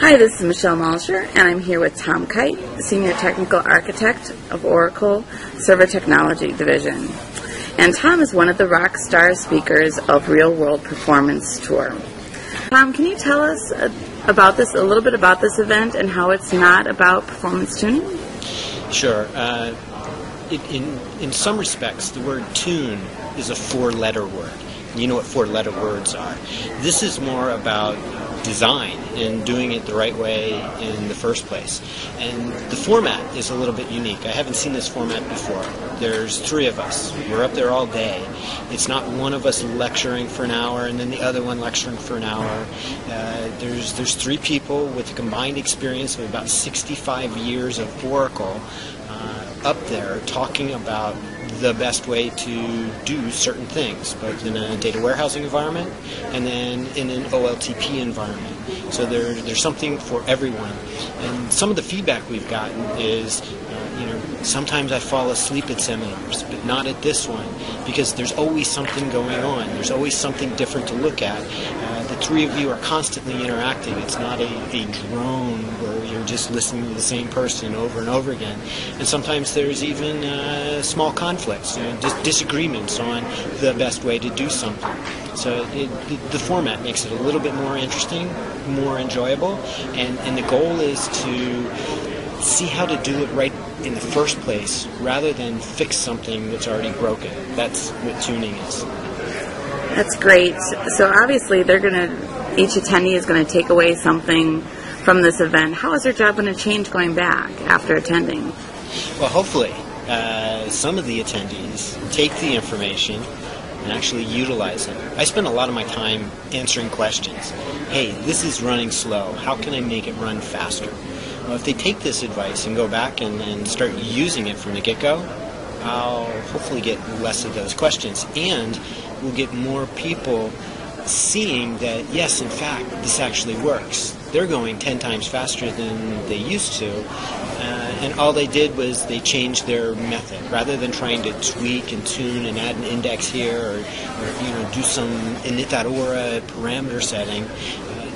Hi, this is Michelle Malsher, and I'm here with Tom Kyte, Senior Technical Architect of Oracle Server Technology Division. And Tom is one of the rock star speakers of Real World Performance Tour. Tom, can you tell us about this, a little bit about this event and how it's not about performance tuning? Sure. In some respects, the word tune is a four-letter word. You know what four-letter words are. This is more about design and doing it the right way in the first place. And the format is a little bit unique. I haven't seen this format before. There's three of us. We're up there all day. It's not one of us lecturing for an hour and then the other one lecturing for an hour. There's three people with a combined experience of about 65 years of Oracle up there talking about the best way to do certain things, both in a data warehousing environment and then in an OLTP environment. So there's something for everyone. And some of the feedback we've gotten is, sometimes I fall asleep at seminars, but not at this one, because there's always something going on. There's always something different to look at. The three of you are constantly interacting. It's not a drone where you're just listening to the same person over and over again. And sometimes there's even small conflicts, disagreements on the best way to do something. So the format makes it a little bit more interesting, more enjoyable, and the goal is to see how to do it right in the first place rather than fix something that's already broken. That's what tuning is. That's great. So obviously each attendee is going to take away something from this event. How is their job going to change going back after attending? Well, hopefully some of the attendees take the information and actually utilize it. I spend a lot of my time answering questions. Hey, this is running slow. How can I make it run faster? Well, if they take this advice and go back and start using it from the get-go, I'll hopefully get less of those questions, and we'll get more people seeing that, yes, in fact, this actually works. They're going 10 times faster than they used to, and all they did was they changed their method. Rather than trying to tweak and tune and add an index here or do some init.aura parameter setting,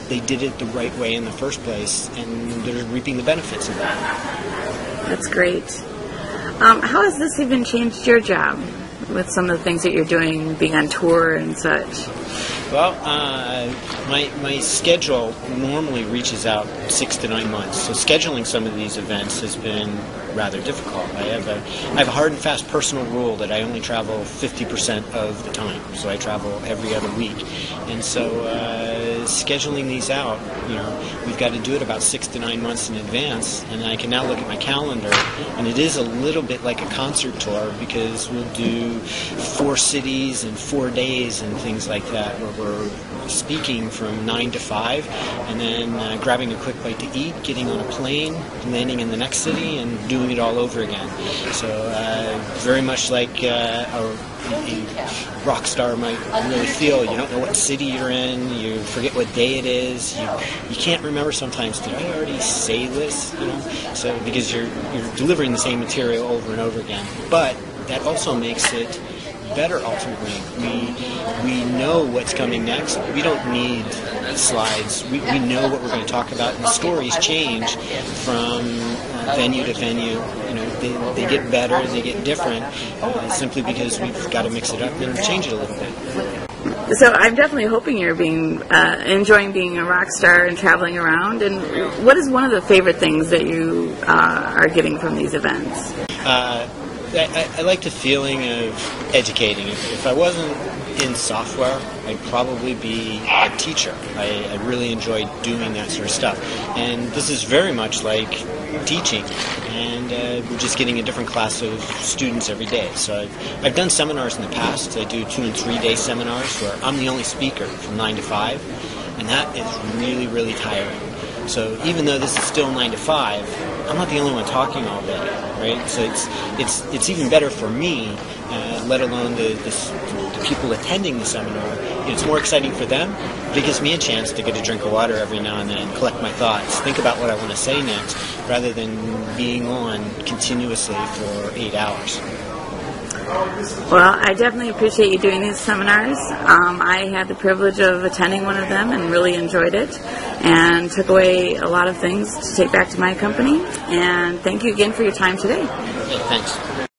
they did it the right way in the first place, and they're reaping the benefits of that. That's great. How has this even changed your job with some of the things that you're doing, being on tour and such? Well, my schedule normally reaches out 6 to 9 months, so scheduling some of these events has been rather difficult. I have a hard and fast personal rule that I only travel 50% of the time, so I travel every other week. And so scheduling these out, we've got to do it about 6 to 9 months in advance, and I can now look at my calendar, and it is a little bit like a concert tour because we'll do 4 cities and 4 days and things like that, where we're speaking from 9 to 5, and then grabbing a quick bite to eat, getting on a plane, landing in the next city, and doing it all over again. So very much like a rock star might really feel. You don't know what city you're in, you forget what day it is, you can't remember sometimes, did I already say this? So because you're delivering the same material over and over again. But that also makes it better ultimately. We know what's coming next. We don't need slides. We know what we're going to talk about, and the stories change from venue to venue. They get better, they get different, simply because we've got to mix it up and change it a little bit. So I'm definitely hoping you're enjoying being a rock star and traveling around. And what is one of the favorite things that you are getting from these events? I like the feeling of educating. If I wasn't in software, I'd probably be a teacher. I really enjoy doing that sort of stuff. And this is very much like teaching. And we're just getting a different class of students every day. So I've done seminars in the past. I do 2 and 3 day seminars where I'm the only speaker from 9 to 5. And that is really, really tiring. So even though this is still 9 to 5, I'm not the only one talking all day, right? So it's even better for me, let alone the people attending the seminar. It's more exciting for them. It gives me a chance to get a drink of water every now and then, collect my thoughts, think about what I want to say next, rather than being on continuously for 8 hours. Well, I definitely appreciate you doing these seminars. I had the privilege of attending one of them and really enjoyed it and took away a lot of things to take back to my company. And thank you again for your time today. Okay, thanks.